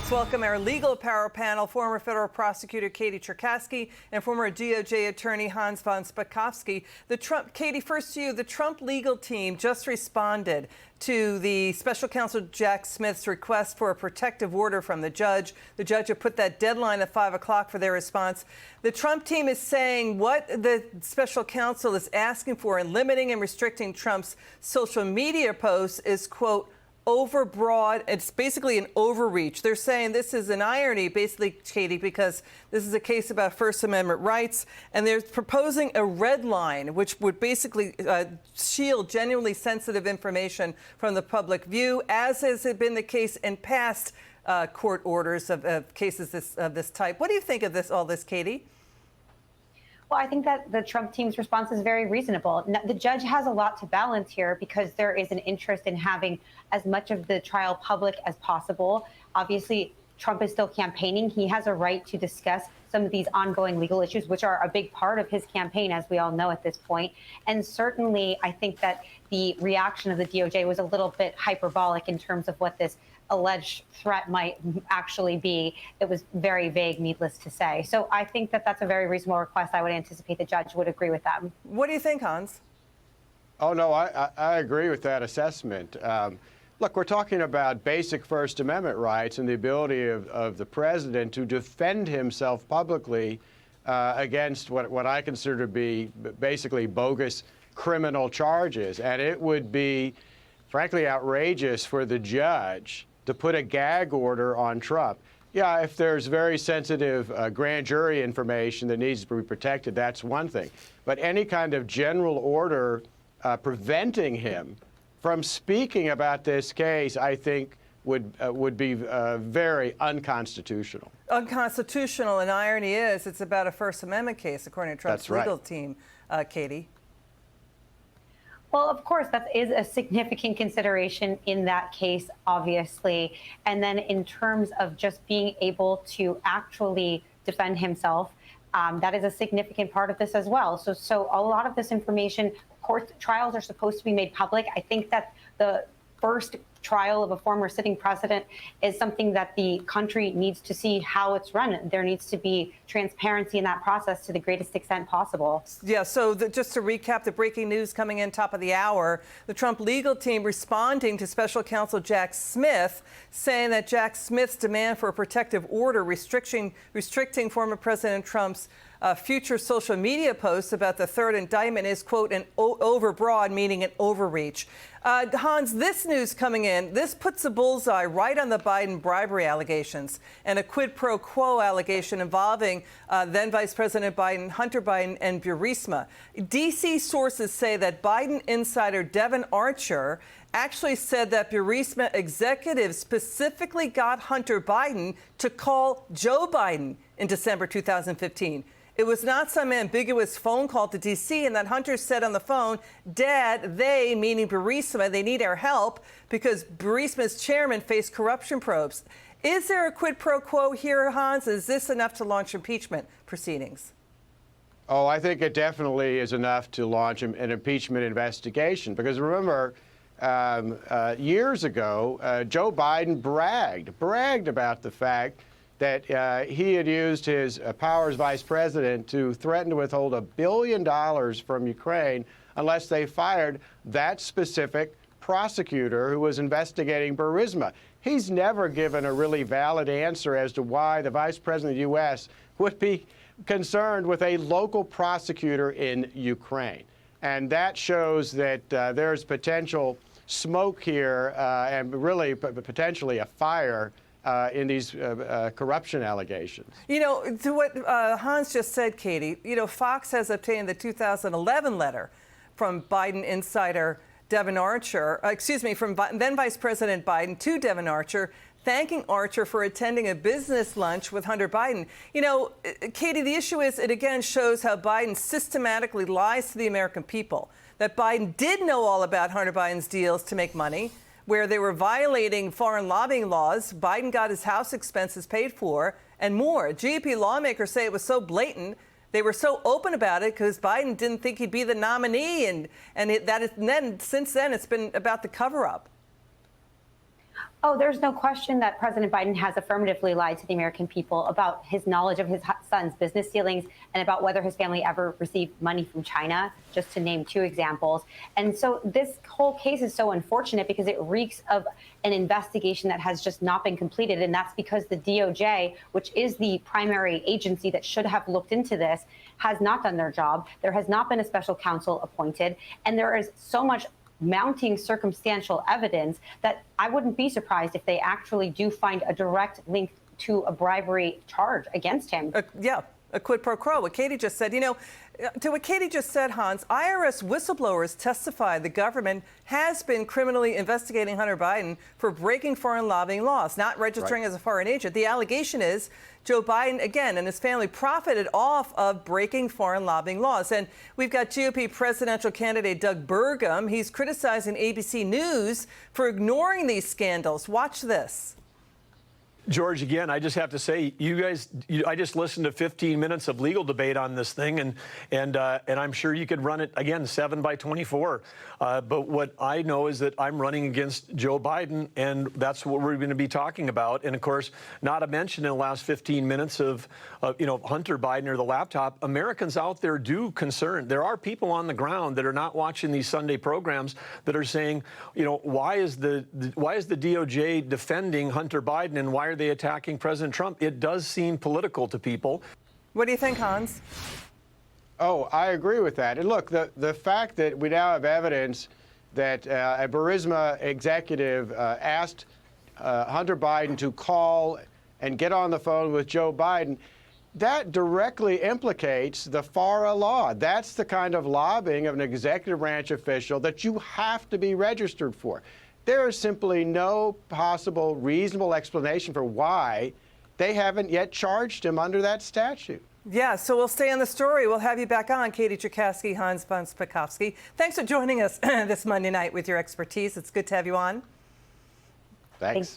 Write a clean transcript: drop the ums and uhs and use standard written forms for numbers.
Let's welcome our legal power panel, former federal prosecutor Katie Cherkasky and former DOJ attorney Hans von Spakovsky. Katie, first to you. The Trump legal team just responded to the special counsel Jack Smith's request for a protective order from the judge. The judge had put that deadline at 5 o'clock for their response. The Trump team is saying what the special counsel is asking for in limiting and restricting Trump's social media posts is, quote, overbroad. It's basically an overreach. They're saying this is an irony, basically, Katie, because this is a case about First Amendment rights, and they're proposing a red line, which would basically shield genuinely sensitive information from the public view, as has been the case in past court orders of cases of this type. What do you think of all this, Katie? Well, I think that the Trump team's response is very reasonable. The judge has a lot to balance here because there is an interest in having as much of the trial public as possible. Obviously, Trump is still campaigning. He has a right to discuss some of these ongoing legal issues, which are a big part of his campaign, as we all know at this point. And certainly, I think that the reaction of the DOJ was a little bit hyperbolic in terms of what this alleged threat might actually be. It was very vague, needless to say. So I think that that's a very reasonable request. I would anticipate the judge would agree with that. What do you think, Hans? Oh, no, I agree with that assessment. Look, we're talking about basic First Amendment rights and the ability of the president to defend himself publicly against what I consider to be basically bogus criminal charges. And it would be, frankly, outrageous for the judge to put a gag order on Trump. Yeah, if there's very sensitive grand jury information that needs to be protected, that's one thing. But any kind of general order preventing him from speaking about this case, I think, would be very unconstitutional. Unconstitutional, and irony is it's about a First Amendment case, according to Trump's legal team, Katie. Well, of course, that is a significant consideration in that case, obviously. And then in terms of just being able to actually defend himself, that is a significant part of this as well. So a lot of this information, court trials are supposed to be made public. I think that the first trial of a former sitting president is something that the country needs to see how it's run. There needs to be transparency in that process to the greatest extent possible. Yeah, so just to recap the breaking news coming in top of the hour, the Trump legal team responding to special counsel Jack Smith, saying that Jack Smith's demand for a protective order restricting former President Trump's future social media posts about the third indictment is, quote, an overbroad, meaning an overreach. Hans, this news coming in, this puts a bullseye right on the Biden bribery allegations and a quid pro quo allegation involving then Vice President Biden, Hunter Biden, and Burisma. D.C. sources say that Biden insider Devon Archer actually said that Burisma executives specifically got Hunter Biden to call Joe Biden in December 2015. It was not some ambiguous phone call to D.C. and that Hunter said on the phone, Dad, they, meaning Burisma, they need our help because Burisma's chairman faced corruption probes. Is there a quid pro quo here, Hans? Is this enough to launch impeachment proceedings? Oh, I think it definitely is enough to launch an impeachment investigation. Because remember, years ago, Joe Biden bragged about the fact that he had used his power as vice president to threaten to withhold $1 billion from Ukraine unless they fired that specific prosecutor who was investigating Burisma. He's never given a really valid answer as to why the vice president of the U.S. would be concerned with a local prosecutor in Ukraine. And that shows that there's potential smoke here and really potentially a fire in these corruption allegations. You know, to what Hans just said, Katie, you know, Fox has obtained the 2011 letter from Biden insider Devon Archer, from then Vice President Biden to Devon Archer, thanking Archer for attending a business lunch with Hunter Biden. You know, Katie, the issue is it again shows how Biden systematically lies to the American people, that Biden did know all about Hunter Biden's deals to make money, where they were violating foreign lobbying laws. Biden got his house expenses paid for and more. GOP lawmakers say it was so blatant. They were so open about it because Biden didn't think he'd be the nominee. And then since then, it's been about the cover up. Oh, there's no question that President Biden has affirmatively lied to the American people about his knowledge of his son's business dealings and about whether his family ever received money from China, just to name two examples. And so this whole case is so unfortunate because it reeks of an investigation that has just not been completed. And that's because the DOJ, which is the primary agency that should have looked into this, has not done their job. There has not been a special counsel appointed. And there is so much mounting circumstantial evidence that I wouldn't be surprised if they actually do find a direct link to a bribery charge against him. Yeah, a quid pro quo. What Katie just said, to what Katie just said, Hans, IRS whistleblowers testified the government has been criminally investigating Hunter Biden for breaking foreign lobbying laws, not registering as a foreign agent. The allegation is Joe Biden, again, and his family profited off of breaking foreign lobbying laws. And we've got GOP presidential candidate Doug Burgum. He's criticizing ABC News for ignoring these scandals. Watch this. George, again, I just have to say, I just listened to 15 minutes of legal debate on this thing, and I'm sure you could run it again 7 by 24. But what I know is that I'm running against Joe Biden, and that's what we're going to be talking about. And of course, not to mention in the last 15 minutes of Hunter Biden or the laptop, Americans out there do concern. There are people on the ground that are not watching these Sunday programs that are saying, why is the DOJ defending Hunter Biden, and why are they attacking President Trump? It does seem political to people. What do you think, Hans? Oh, I agree with that. And look, the fact that we now have evidence that a Burisma executive asked Hunter Biden to call and get on the phone with Joe Biden, that directly implicates the FARA law. That's the kind of lobbying of an executive branch official that you have to be registered for. There is simply no possible reasonable explanation for why they haven't yet charged him under that statute. Yeah, so we'll stay on the story. We'll have you back on, Katie Cherkasky, Hans von Spakovsky. Thanks for joining us this Monday night with your expertise. It's good to have you on. Thanks.